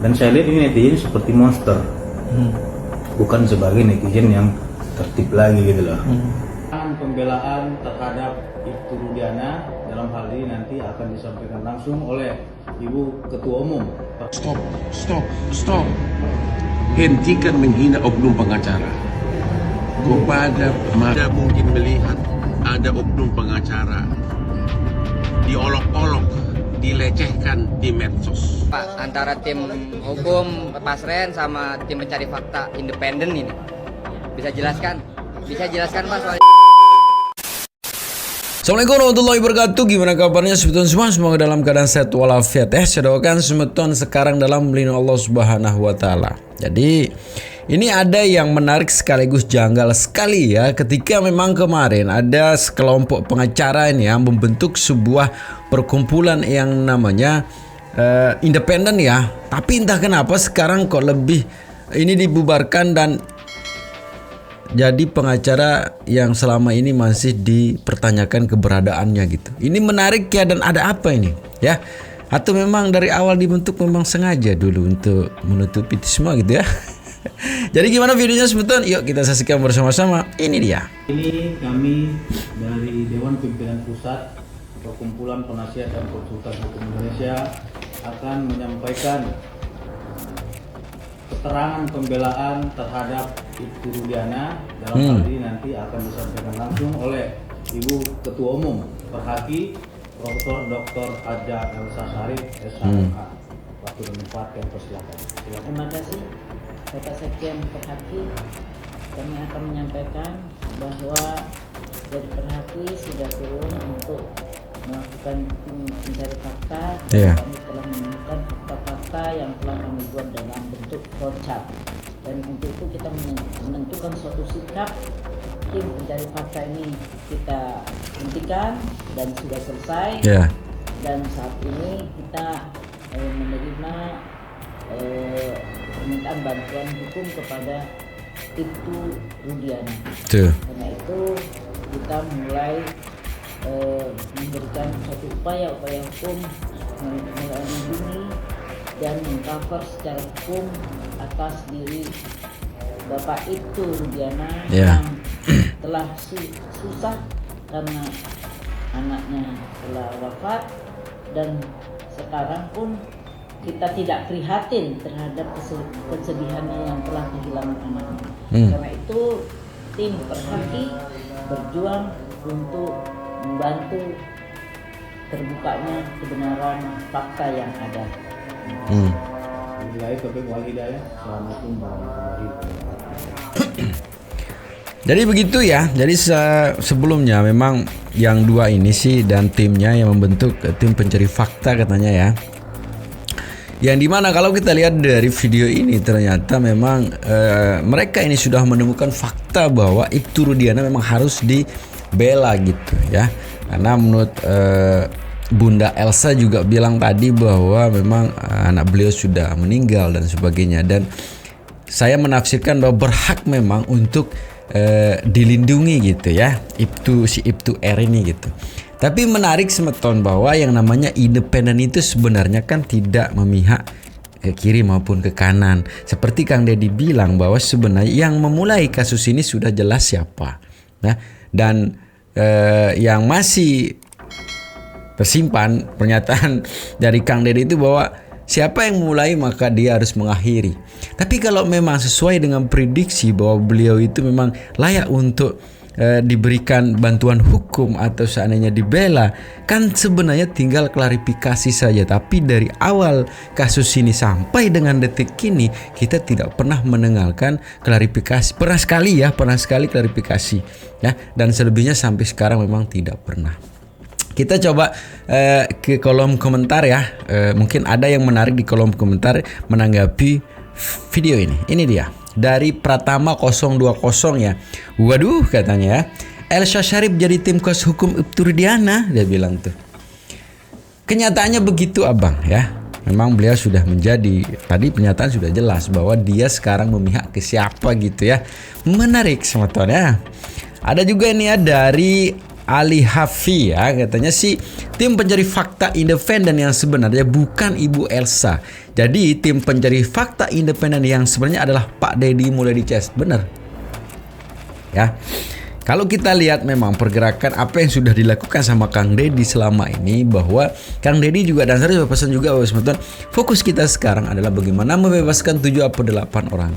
Dan saya lihat ini netizen seperti monster, bukan sebagai netizen yang tertib lagi gitu loh. Pembelaan terhadap Ibtu Rudiana dalam hal ini nanti akan disampaikan langsung oleh Ibu Ketua Umum. Stop. Hentikan menghina oknum pengacara. Kepada mana mungkin melihat ada oknum pengacara diolok-olok, dilecehkan di medsos. Pak, antara tim hukum Pasren sama tim pencari fakta independen ini bisa jelaskan Pak soal. Assalamualaikum warahmatullahi wabarakatuh. Gimana kabarnya semeton semua? Semoga dalam keadaan sehat walafiat. Saya doakan semeton sekarang dalam lindungan Allah Subhanahu wa taala. Jadi ini ada yang menarik sekaligus janggal sekali ya, ketika memang kemarin ada sekelompok pengacara ini yang membentuk sebuah perkumpulan yang namanya independen ya. Tapi entah kenapa sekarang kok lebih ini dibubarkan dan jadi pengacara yang selama ini masih dipertanyakan keberadaannya gitu. Ini menarik ya, dan ada apa ini ya? Atau memang dari awal dibentuk memang sengaja dulu untuk menutupi itu semua gitu ya? Jadi gimana videonya sebetul? Yuk kita saksikan bersama-sama. Ini dia. Ini kami dari Dewan Pimpinan Pusat Perkumpulan Penasihat dan Konsultan Hukum Indonesia akan menyampaikan keterangan pembelaan terhadap Ibtu Rudiana. Dalam hal ini nanti akan disampaikan langsung oleh Ibu Ketua Umum Perhaki Profesor Dr. Adja Elsa Sarif SHMH. Waktu dan tempat yang persilakan. Terima kasih Bapak Sekjen Perhaki. Kami akan menyampaikan bahwa dari Perhaki sudah turun untuk melakukan tim pencari fakta. Kami telah menemukan fakta-fakta yang telah kami buat dalam bentuk flowchart. Dan untuk itu kita menentukan suatu sikap. Tim pencari fakta ini kita hentikan dan sudah selesai. Dan saat ini kita menerima permintaan bantuan hukum kepada Ibtu Rudiana. Karena itu kita mulai memberikan suatu upaya hukum melindungi dan mengcover secara hukum atas diri Bapak Ibtu Rudiana yang telah susah karena anaknya telah wafat, dan sekarang pun kita tidak prihatin terhadap kesedihannya yang telah kehilangan anaknya. Karena itu tim Perhaki berjuang untuk membantu terbukanya kebenaran fakta yang ada. Assalamualaikum warahmatullahi wabarakatuh. Jadi begitu ya. Jadi sebelumnya memang yang dua ini sih dan timnya yang membentuk tim pencari fakta katanya ya. Yang dimana kalau kita lihat dari video ini ternyata memang mereka ini sudah menemukan fakta bahwa Ibtu Rudiana memang harus dibela gitu ya. Karena menurut Bunda Elsa juga bilang tadi bahwa memang anak beliau sudah meninggal dan sebagainya. Dan saya menafsirkan bahwa berhak memang untuk dilindungi gitu ya, si Ibtu R ini gitu. Tapi menarik semeton bahwa yang namanya independen itu sebenarnya kan tidak memihak ke kiri maupun ke kanan. Seperti Kang Deddy bilang bahwa sebenarnya yang memulai kasus ini sudah jelas siapa. Nah, dan yang masih tersimpan pernyataan dari Kang Deddy itu bahwa siapa yang mulai maka dia harus mengakhiri. Tapi kalau memang sesuai dengan prediksi bahwa beliau itu memang layak untuk diberikan bantuan hukum atau seandainya dibela, kan sebenarnya tinggal klarifikasi saja. Tapi dari awal kasus ini sampai dengan detik ini kita tidak pernah mendengarkan klarifikasi. Pernah sekali klarifikasi ya, dan selebihnya sampai sekarang memang tidak pernah. Kita coba ke kolom komentar ya. Mungkin ada yang menarik di kolom komentar menanggapi video ini. Ini dia. Dari Pratama 020 ya. Waduh katanya ya. Elsa Sarif jadi tim kuasa hukum Ibtu Rudiana, dia bilang tuh. Kenyataannya begitu abang ya. Memang beliau sudah menjadi, tadi pernyataan sudah jelas bahwa dia sekarang memihak ke siapa gitu ya. Menarik semeton ya. Ada juga ini ya dari Ali Hafi ya, katanya sih tim pencari fakta independen yang sebenarnya bukan Ibu Elsa. Jadi tim pencari fakta independen yang sebenarnya adalah Pak Deddy Mulyadi CS. Benar. Ya. Kalau kita lihat memang pergerakan apa yang sudah dilakukan sama Kang Deddy selama ini, bahwa Kang Deddy juga dan saya pesan juga bahwa sebetulnya fokus kita sekarang adalah bagaimana membebaskan 7 atau 8 orang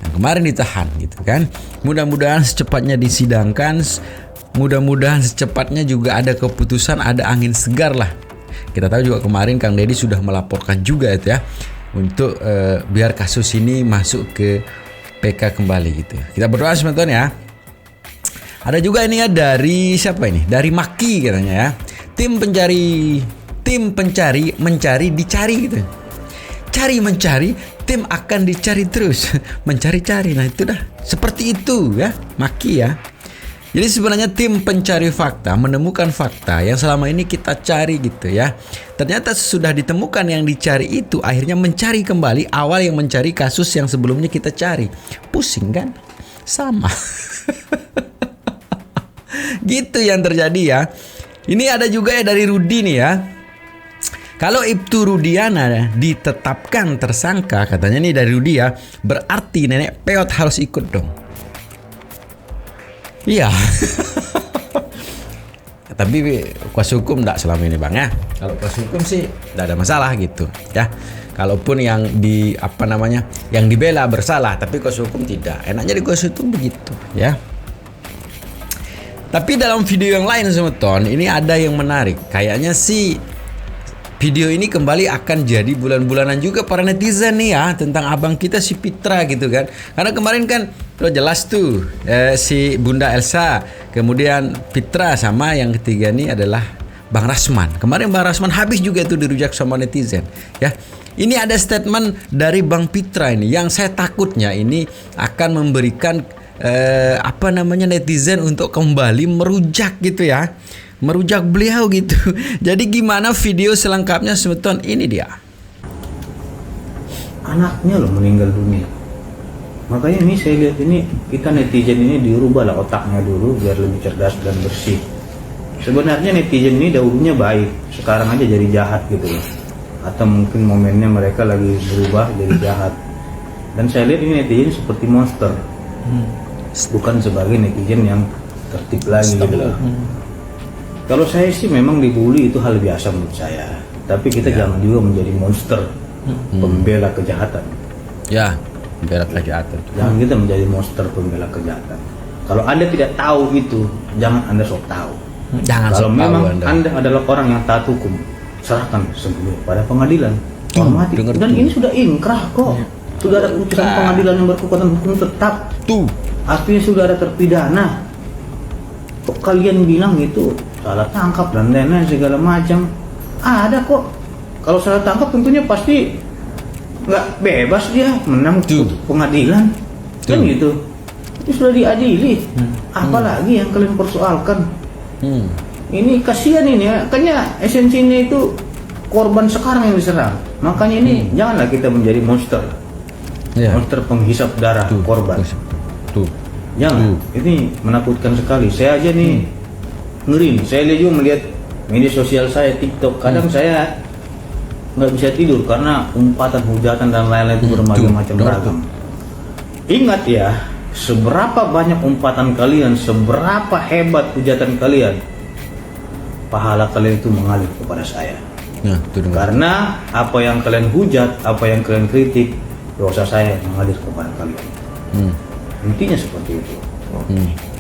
yang kemarin ditahan gitu kan. Mudah-mudahan secepatnya disidangkan, mudah-mudahan secepatnya juga ada keputusan, ada angin segar lah. Kita tahu juga kemarin Kang Deddy sudah melaporkan juga itu ya, untuk biar kasus ini masuk ke PK kembali gitu. Kita berdoa teman-teman ya. Ada juga ini ya dari siapa ini? Dari Maki katanya ya. Tim pencari mencari dicari gitu. Cari mencari, tim akan dicari terus. Mencari-cari. Nah itu dah. Seperti itu ya, Maki ya. Jadi sebenarnya tim pencari fakta menemukan fakta yang selama ini kita cari gitu ya. Ternyata sudah ditemukan yang dicari itu, akhirnya mencari kembali awal yang mencari kasus yang sebelumnya kita cari. Pusing kan? Sama. Gitu yang terjadi ya. Ini ada juga ya dari Rudi nih ya. Kalau Ibtu Rudiana ditetapkan tersangka, katanya nih dari Rudi ya, berarti nenek peot harus ikut dong. Iya. Tapi kuasa hukum enggak selama ini bang ya. Kalau kuasa hukum sih enggak ada masalah gitu ya. Kalaupun yang yang dibela bersalah, tapi kuasa hukum tidak. Enaknya di kuasa hukum begitu ya. Tapi dalam video yang lain teman-teman, ini ada yang menarik. Kayaknya sih video ini kembali akan jadi bulan-bulanan juga para netizen nih ya, tentang abang kita si Pitra gitu kan. Karena kemarin kan udah jelas tuh si Bunda Elsa, kemudian Pitra, sama yang ketiga nih adalah Bang Rasman. Kemarin Bang Rasman habis juga itu dirujak sama netizen ya. Ini ada statement dari Bang Pitra ini yang saya takutnya ini akan memberikan netizen untuk kembali merujak gitu ya, merujak beliau gitu. Jadi gimana video selengkapnya sebetulnya ini dia. Anaknya loh meninggal dunia. Makanya ini saya lihat ini kita netizen ini dirubah lah otaknya dulu biar lebih cerdas dan bersih. Sebenarnya netizen ini dahulunya baik, sekarang aja jadi jahat gitu loh. Atau mungkin momennya mereka lagi berubah jadi jahat. Dan saya lihat ini netizen seperti monster. Bukan sebagai netizen yang tertib lagi gitu loh. Kalau saya sih memang dibully itu hal biasa menurut saya. Tapi kita jangan juga menjadi monster pembela kejahatan. Ya, pembela kejahatan. Jangan kita menjadi monster pembela kejahatan. Kalau Anda tidak tahu itu, jangan Anda sok tahu. Jangan Kalau sok tahu memang anda adalah orang yang taat hukum, serahkan semuanya pada pengadilan. Hormati. Dan ini sudah inkrah kok. Sudah ada putusan pengadilan yang berkekuatan hukum tetap. Tuh. Artinya sudah ada terpidana. Kok kalian bilang itu salah tangkap dan lain-lain segala macam? Ada kok. Kalau salah tangkap tentunya pasti nggak bebas dia menang pengadilan. Kan gitu. Itu sudah diadili. Apalagi yang kalian persoalkan? Ini kasihan ini ya. Kayaknya esensinya itu korban sekarang yang diserang. Makanya ini janganlah kita menjadi monster. Monster penghisap darah korban. Jangan. Ini menakutkan sekali. Saya aja nih ngeri. Saya lihat juga melihat media sosial saya, TikTok. Kadang saya nggak bisa tidur karena umpatan, hujatan dan lain-lain itu bermacam-macam ragam. Ingat ya, seberapa banyak umpatan kalian, seberapa hebat hujatan kalian, pahala kalian itu mengalir kepada saya. Karena apa yang kalian hujat, apa yang kalian kritik, dosa saya mengalir kepada kalian. Intinya seperti itu.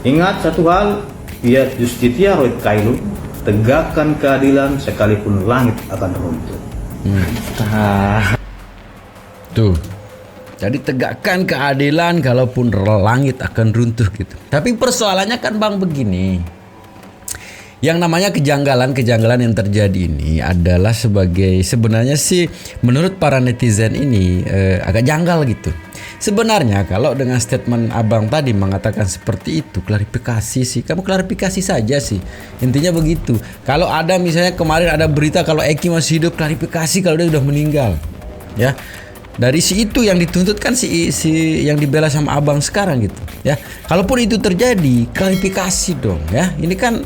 Ingat satu hal, fiat justitia roit kailu, tegakkan keadilan sekalipun langit akan runtuh. Tuh. Jadi tegakkan keadilan kalaupun langit akan runtuh gitu. Tapi persoalannya kan bang begini. Yang namanya kejanggalan-kejanggalan yang terjadi ini adalah sebenarnya sih menurut para netizen ini agak janggal gitu. Sebenarnya kalau dengan statement abang tadi mengatakan seperti itu, klarifikasi sih, kamu klarifikasi saja sih. Intinya begitu. Kalau ada misalnya kemarin ada berita kalau Eki masih hidup, klarifikasi kalau dia sudah meninggal. Ya. Dari si itu yang dituntut kan si yang dibela sama abang sekarang gitu ya. Kalaupun itu terjadi, klarifikasi dong ya. Ini kan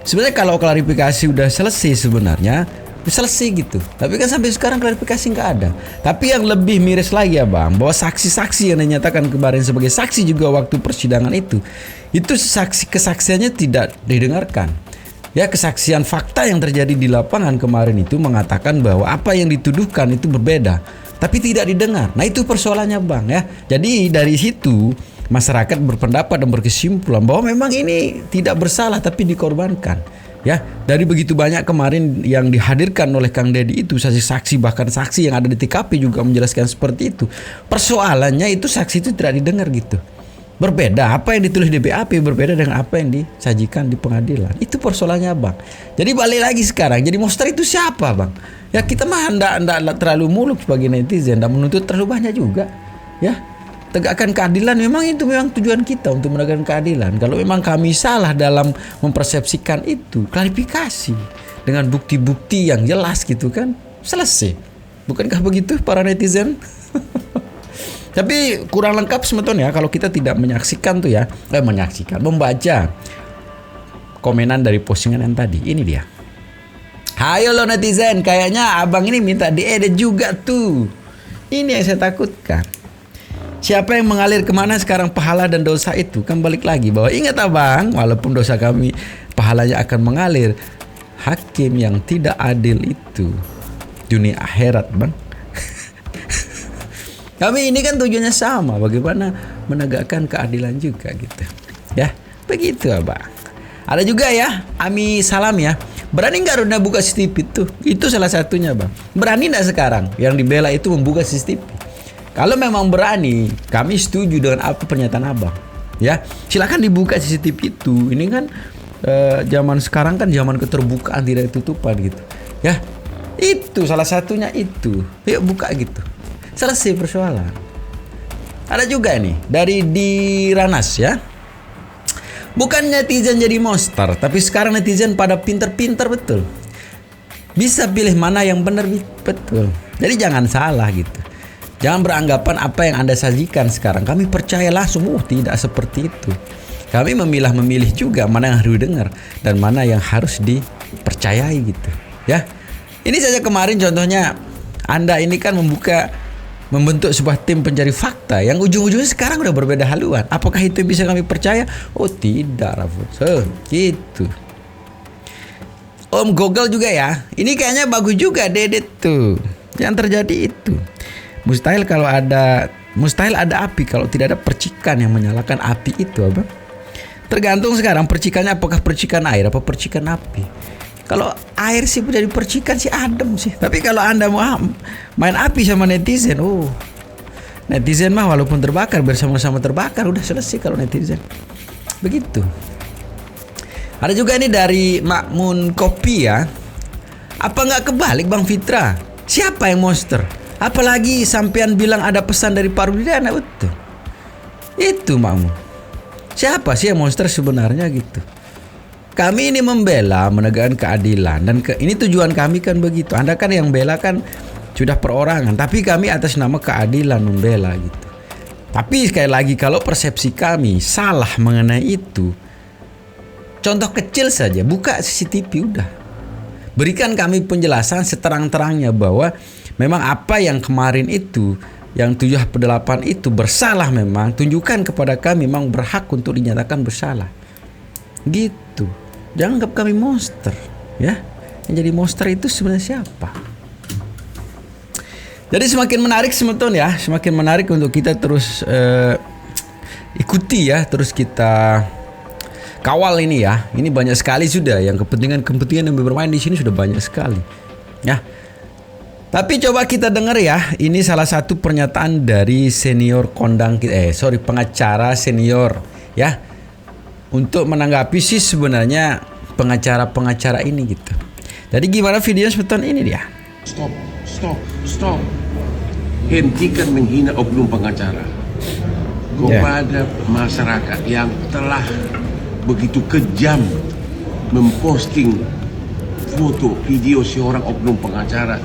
sebenarnya kalau klarifikasi udah selesai sebenarnya selesai gitu. Tapi kan sampai sekarang klarifikasi nggak ada. Tapi yang lebih miris lagi ya bang, bahwa saksi-saksi yang dinyatakan kemarin sebagai saksi juga waktu persidangan itu kesaksiannya tidak didengarkan. Ya, kesaksian fakta yang terjadi di lapangan kemarin itu mengatakan bahwa apa yang dituduhkan itu berbeda, tapi tidak didengar. Nah itu persoalannya bang ya. Jadi dari situ masyarakat berpendapat dan berkesimpulan bahwa memang ini tidak bersalah tapi dikorbankan. Ya, dari begitu banyak kemarin yang dihadirkan oleh Kang Deddy itu saksi-saksi, bahkan saksi yang ada di TKP juga menjelaskan seperti itu. Persoalannya itu saksi itu tidak didengar gitu. Berbeda apa yang ditulis di BAP berbeda dengan apa yang disajikan di pengadilan. Itu persoalannya bang. Jadi balik lagi sekarang, jadi monster itu siapa bang? Ya kita mah enggak terlalu muluk sebagai netizen, enggak menuntut terlalu banyak juga. Ya, tegakkan keadilan memang tujuan kita untuk menegakkan keadilan. Kalau memang kami salah dalam mempersepsikan itu, klarifikasi dengan bukti-bukti yang jelas gitu kan, selesai. Bukankah begitu para netizen? Tapi kurang lengkap sebetulnya kalau kita tidak menyaksikan tuh ya, membaca komenan dari postingan yang tadi. Ini dia. Hayo lo netizen, kayaknya abang ini minta diedit juga tuh. Ini yang saya takutkan. Siapa yang mengalir kemana sekarang pahala dan dosa itu? Kan balik lagi bahwa ingat abang, walaupun dosa kami pahalanya akan mengalir, hakim yang tidak adil itu dunia akhirat bang. Kami ini kan tujuannya sama, bagaimana menegakkan keadilan juga gitu. Ya, begitu abang. Ada juga ya, Ami Salam ya. Berani nggak Runda buka CCTV itu? Itu salah satunya bang. Berani nggak sekarang yang dibela itu membuka CCTV? Kalau memang berani, kami setuju dengan apa pernyataan abang. Ya, silakan dibuka CCTV itu. Ini kan zaman sekarang kan zaman keterbukaan tidak tutupan gitu. Ya, itu salah satunya itu. Yuk buka gitu. Selesai persoalan. Ada juga nih dari di Ranas ya. Bukan netizen jadi monster, tapi sekarang netizen pada pinter-pinter betul. Bisa pilih mana yang benar betul. Jadi jangan salah gitu. Jangan beranggapan apa yang Anda sajikan sekarang kami percaya langsung. Tidak seperti itu. Kami memilih juga mana yang harus didengar dan mana yang harus dipercayai gitu. Ya. Ini saja kemarin contohnya Anda ini kan membentuk sebuah tim pencari fakta yang ujung-ujungnya sekarang udah berbeda haluan. Apakah itu bisa kami percaya? Oh tidak, Rafut. Gitu. Om Google juga ya. Ini kayaknya bagus juga Dedet tuh. Yang terjadi itu. Mustahil ada api kalau tidak ada percikan yang menyalakan api itu, apa? Tergantung sekarang percikannya apakah percikan air apa percikan api. Kalau air sih jadi percikan sih adem sih. Tapi kalau Anda mau main api sama netizen, netizen mah walaupun terbakar bersama-sama terbakar, udah selesai kalau netizen. Begitu. Ada juga ini dari Makmun Kopi ya. Apa nggak kebalik Bang Fitra? Siapa yang monster? Apalagi sampean bilang ada pesan dari Pak Rudiana, betul. Itu Makmun. Siapa sih yang monster sebenarnya gitu? Kami ini membela menegakkan keadilan dan ini tujuan kami kan begitu. Anda kan yang bela kan sudah perorangan, tapi kami atas nama keadilan membela gitu. Tapi sekali lagi kalau persepsi kami salah mengenai itu, contoh kecil saja, buka CCTV udah. Berikan kami penjelasan seterang-terangnya bahwa memang apa yang kemarin itu, yang 7/8 itu bersalah memang, tunjukkan kepada kami memang berhak untuk dinyatakan bersalah. Gitu. Jangan anggap kami monster, ya. Yang jadi monster itu sebenarnya siapa? Jadi semakin menarik sebetulnya, semakin menarik untuk kita terus ikuti ya, terus kita kawal ini ya. Ini banyak sekali sudah yang kepentingan yang bermain di sini sudah banyak sekali, ya. Tapi coba kita dengar ya, ini salah satu pernyataan dari pengacara senior ya. Untuk menanggapi sih sebenarnya pengacara-pengacara ini gitu. Jadi gimana video sebetulnya ini dia? Stop. Hentikan menghina oknum pengacara kepada masyarakat yang telah begitu kejam memposting foto video seorang oknum pengacara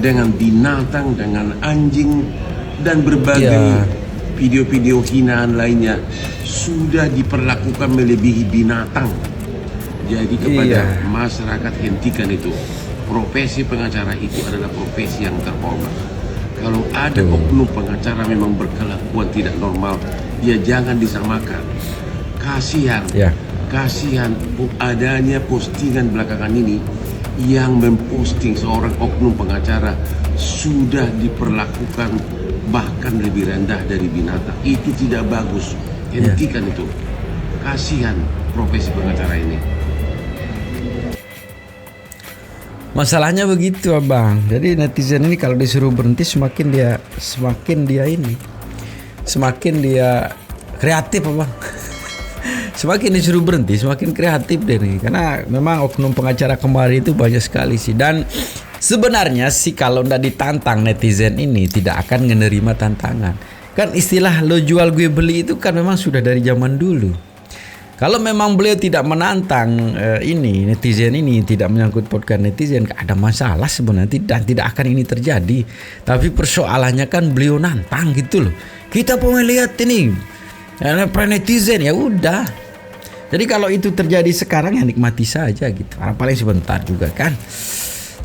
dengan binatang, dengan anjing, dan berbagai Ya. video-video hinaan lainnya sudah diperlakukan melebihi binatang. Jadi kepada Iya. masyarakat, hentikan itu. Profesi pengacara itu adalah profesi yang terhormat. Kalau ada Betul. oknum pengacara memang berkelakuan tidak normal, ya jangan disamakan. Kasihan, Ya. kasihan adanya postingan belakangan ini yang memposting seorang oknum pengacara sudah diperlakukan bahkan lebih rendah dari binatang. Itu tidak bagus. Hentikan itu. Kasihan profesi pengacara ini. Masalahnya begitu abang. Jadi netizen ini kalau disuruh berhenti semakin dia kreatif abang. Semakin disuruh berhenti semakin kreatif deh nih. Karena memang oknum pengacara kemarin itu banyak sekali sih. Dan sebenarnya sih kalau nggak ditantang netizen ini tidak akan menerima tantangan. Kan istilah lo jual gue beli itu kan memang sudah dari zaman dulu. Kalau memang beliau tidak menantang netizen ini, tidak menyangkut podcast netizen, gak ada masalah sebenarnya dan tidak akan ini terjadi. Tapi persoalannya kan beliau nantang gitu loh. Kita mau lihat ini, netizen ya udah. Jadi kalau itu terjadi sekarang ya nikmati saja gitu. Paling sebentar juga kan.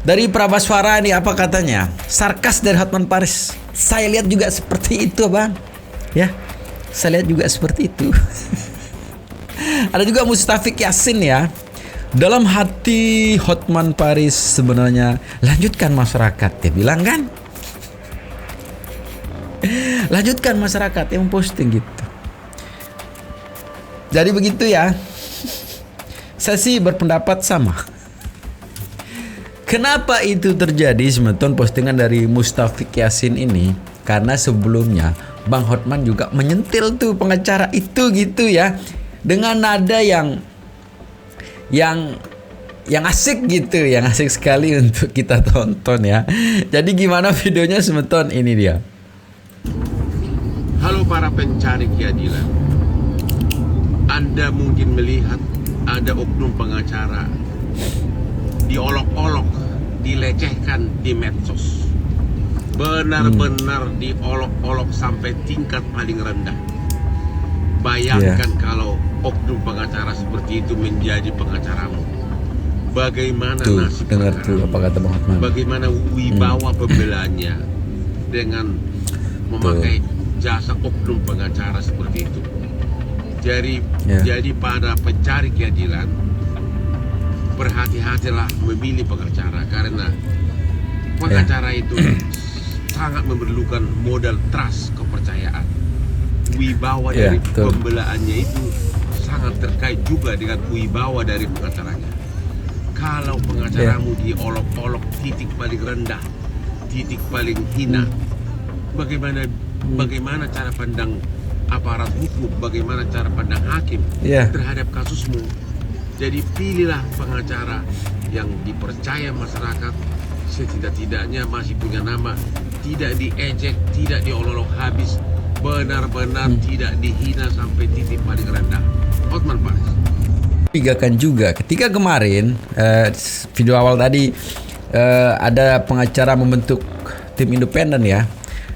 Dari Prabaswara ini apa katanya? Sarkas dari Hotman Paris. Saya lihat juga seperti itu bang. Ya, saya lihat juga seperti itu. Ada juga Mustafik Yasin ya. Dalam hati Hotman Paris sebenarnya lanjutkan masyarakat dia bilang kan. Lanjutkan masyarakat yang posting gitu. Jadi begitu ya. Saya sih berpendapat sama. Kenapa itu terjadi semeton postingan dari Mustafik Yasin ini? Karena sebelumnya Bang Hotman juga menyentil tuh pengacara itu gitu ya. Dengan nada yang asik gitu, yang asik sekali untuk kita tonton ya. Jadi gimana videonya semeton ini dia. Halo para pencari keadilan. Anda mungkin melihat ada oknum pengacara diolok-olok, dilecehkan di medsos. Benar-benar diolok-olok sampai tingkat paling rendah. Bayangkan kalau oknum pengacara seperti itu menjadi pengacaramu. Bagaimana Tuh, nasib dengar tuh pengacaramu? apa kata Bang Hotman. Bagaimana wibawa pembelanya dengan memakai jasa oknum pengacara seperti itu. Jadi para pencari keadilan, berhati-hatilah memilih pengacara karena pengacara itu sangat memerlukan modal trust, kepercayaan. Wibawa dari betul. pembelaannya itu sangat terkait juga dengan wibawa dari pengacaranya. Kalau pengacaramu diolok-olok titik paling rendah, titik paling hina, bagaimana cara pandang aparat hukum, bagaimana cara pandang hakim terhadap kasusmu? Jadi pilihlah pengacara yang dipercaya masyarakat, setidak-tidaknya masih punya nama, tidak diejek, tidak diolok habis, benar-benar tidak dihina sampai titik paling rendah. Hotman Paris. Pigakan juga ketika kemarin video awal tadi ada pengacara membentuk tim independen ya.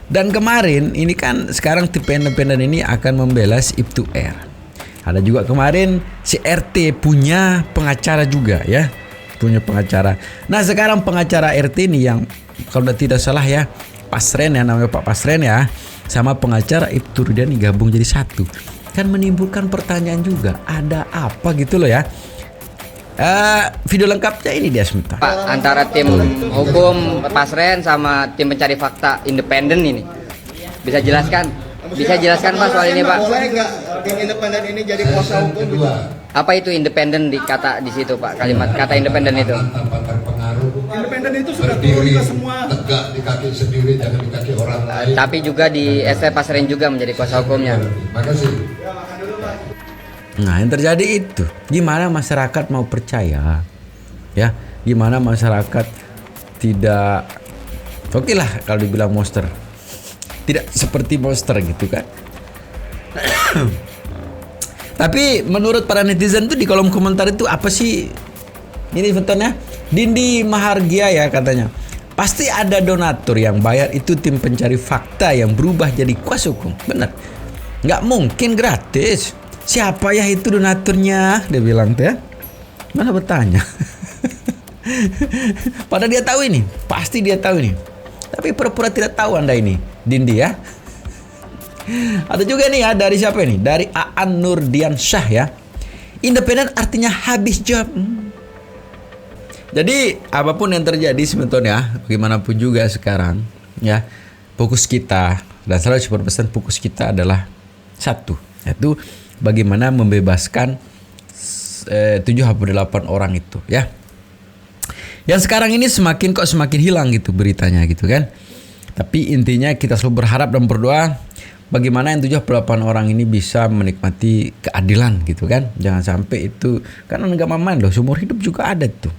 Dan kemarin ini kan sekarang tim independen ini akan membela si Ibtu R. Ada juga kemarin si RT punya pengacara juga ya. Punya pengacara. Nah sekarang pengacara RT ini yang kalau tidak salah ya Pasren ya, namanya Pak Pasren ya, sama pengacara Ibtu Rudiani gabung jadi satu. Kan menimbulkan pertanyaan juga, ada apa gitu loh ya. Video lengkapnya ini dia sebentar. Pak, antara tim hukum Pasren sama tim pencari fakta independen ini bisa jelaskan Pak soal ini Pak? Boleh nggak tim independen ini jadi kuasa hukum gitu? Apa itu independen dikata di situ Pak, kalimat kata independen itu? Tanpa terpengaruh, Independen itu sudah turun berdiri ke semua. tegak di kaki sendiri, jangan di kaki orang lain. Tapi juga di ST Pasren juga menjadi kuasa hukumnya. Makasih. Nah yang terjadi itu, gimana masyarakat mau percaya ya, gimana masyarakat tidak, oke lah kalau dibilang monster, tidak seperti monster gitu kan. Tapi menurut para netizen tuh di kolom komentar itu apa sih ini bentuknya? Dindi Mahargia ya katanya, Pasti ada donatur yang bayar, itu tim pencari fakta yang berubah jadi kuasa hukum. Benar. Nggak mungkin gratis. Siapa ya itu donaturnya? Dia bilang tuh ya. Mana bertanya. Padahal dia tahu ini. Pasti dia tahu ini. Tapi pura-pura tidak tahu Anda ini. Dindi ya. Ada juga nih ya, dari siapa ini? Dari Aan Nurdiansyah ya. Independen artinya habis job. Jadi apapun yang terjadi sebetulnya, bagaimanapun juga sekarang ya, fokus kita, dan selalu saya berpesan, fokus kita adalah satu, yaitu bagaimana membebaskan 78 orang itu ya. Yang sekarang ini semakin hilang gitu beritanya gitu kan. Tapi intinya kita selalu berharap dan berdoa bagaimana yang 78 orang ini bisa menikmati keadilan gitu kan. Jangan sampai itu, karena nggak main loh, seumur hidup juga ada tuh.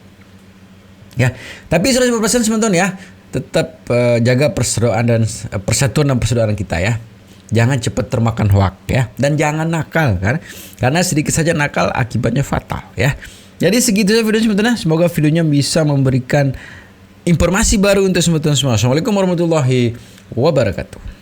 Ya, tapi 100% teman-teman ya, tetap jaga persaudaraan dan persaudaraan kita ya. Jangan cepat termakan hoak ya, dan jangan nakal kan, karena sedikit saja nakal akibatnya fatal ya. Jadi segitu saja videonya teman-teman. Semoga videonya bisa memberikan informasi baru untuk teman-teman semua. Assalamualaikum warahmatullahi wabarakatuh.